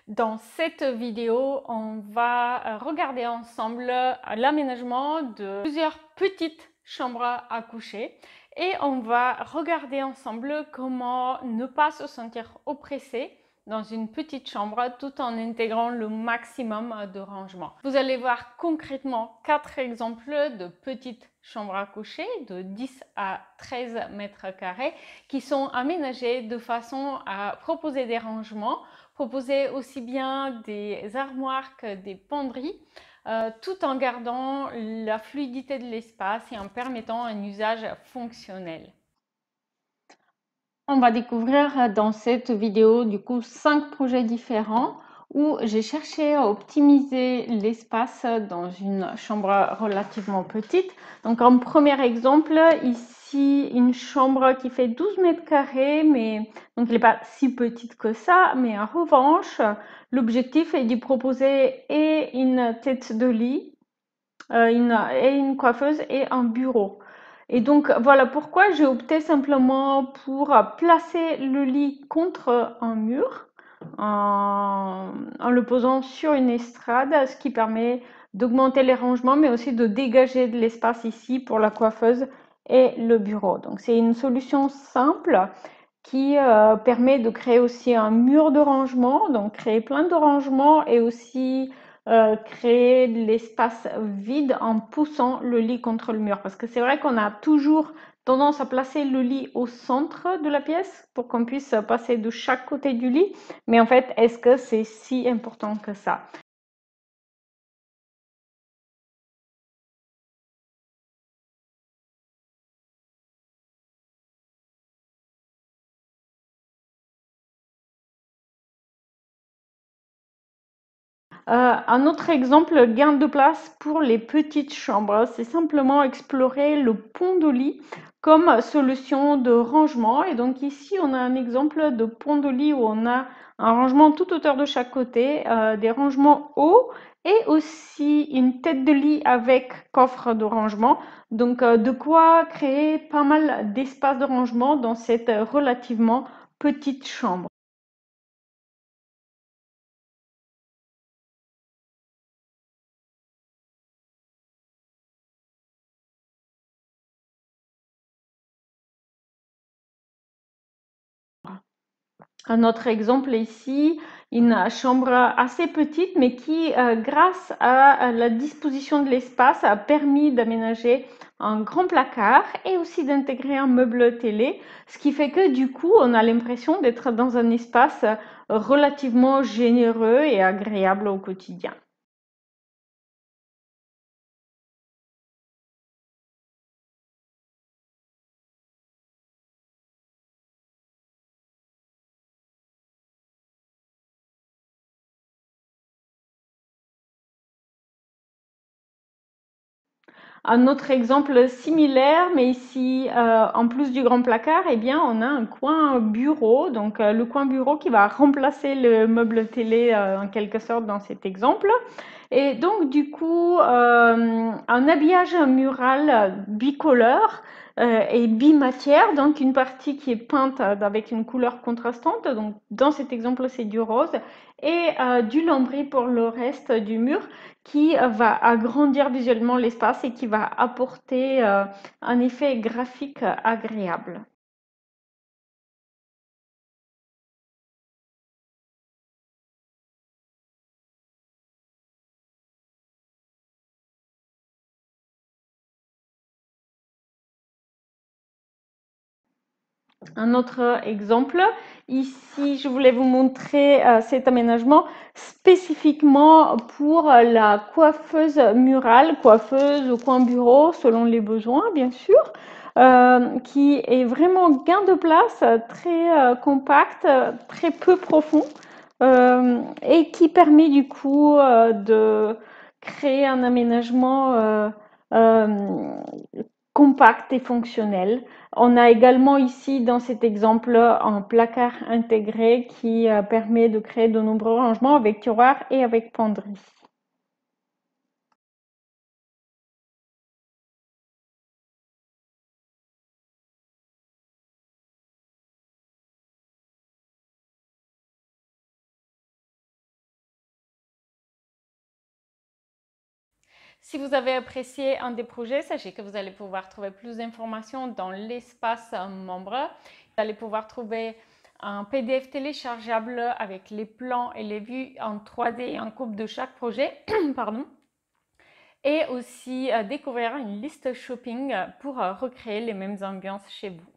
Dans cette vidéo, on va regarder ensemble l'aménagement de plusieurs petites chambres à coucher et on va regarder ensemble comment ne pas se sentir oppressé dans une petite chambre tout en intégrant le maximum de rangement. Vous allez voir concrètement 4 exemples de petites chambres à coucher de 10 à 13 mètres carrés qui sont aménagées de façon à proposer des rangements, proposer aussi bien des armoires que des penderies, tout en gardant la fluidité de l'espace et en permettant un usage fonctionnel. On va découvrir dans cette vidéo du coup 5 projets différents où j'ai cherché à optimiser l'espace dans une chambre relativement petite. Donc en premier exemple, ici une chambre qui fait 12 mètres carrés, mais donc elle n'est pas si petite que ça, mais en revanche, l'objectif est d'y proposer et une tête de lit, une coiffeuse et un bureau. Et donc voilà pourquoi j'ai opté simplement pour placer le lit contre un mur en le posant sur une estrade, ce qui permet d'augmenter les rangements mais aussi de dégager de l'espace ici pour la coiffeuse et le bureau. Donc c'est une solution simple qui permet de créer aussi un mur de rangement, donc créer plein de rangements et aussi créer de l'espace vide en poussant le lit contre le mur. Parce que c'est vrai qu'on a toujours tendance à placer le lit au centre de la pièce pour qu'on puisse passer de chaque côté du lit. Mais en fait, est-ce que c'est si important que ça? Un autre exemple, gain de place pour les petites chambres, c'est simplement explorer le pont de lit comme solution de rangement. Et donc ici, on a un exemple de pont de lit où on a un rangement tout hauteur de chaque côté, des rangements hauts et aussi une tête de lit avec coffre de rangement. Donc de quoi créer pas mal d'espace de rangement dans cette relativement petite chambre. Un autre exemple ici, une chambre assez petite, mais qui, grâce à la disposition de l'espace, a permis d'aménager un grand placard et aussi d'intégrer un meuble télé, ce qui fait que du coup, on a l'impression d'être dans un espace relativement généreux et agréable au quotidien. Un autre exemple similaire, mais ici, en plus du grand placard, eh bien, on a un coin bureau, donc le coin bureau qui va remplacer le meuble télé en quelque sorte dans cet exemple. Et donc, du coup, un habillage mural bicolore et bimatière, donc une partie qui est peinte avec une couleur contrastante, donc dans cet exemple, c'est du rose, et du lambris pour le reste du mur qui va agrandir visuellement l'espace et qui va apporter un effet graphique agréable. Un autre exemple, ici je voulais vous montrer cet aménagement spécifiquement pour la coiffeuse murale, coiffeuse au coin bureau selon les besoins bien sûr, qui est vraiment gain de place, très compact, très peu profond et qui permet du coup de créer un aménagement euh, compact et fonctionnel. On a également ici dans cet exemple un placard intégré qui permet de créer de nombreux rangements avec tiroir et avec penderie. Si vous avez apprécié un des projets, sachez que vous allez pouvoir trouver plus d'informations dans l'espace membre. Vous allez pouvoir trouver un PDF téléchargeable avec les plans et les vues en 3D et en coupe de chaque projet. Pardon. Et aussi découvrir une liste shopping pour recréer les mêmes ambiances chez vous.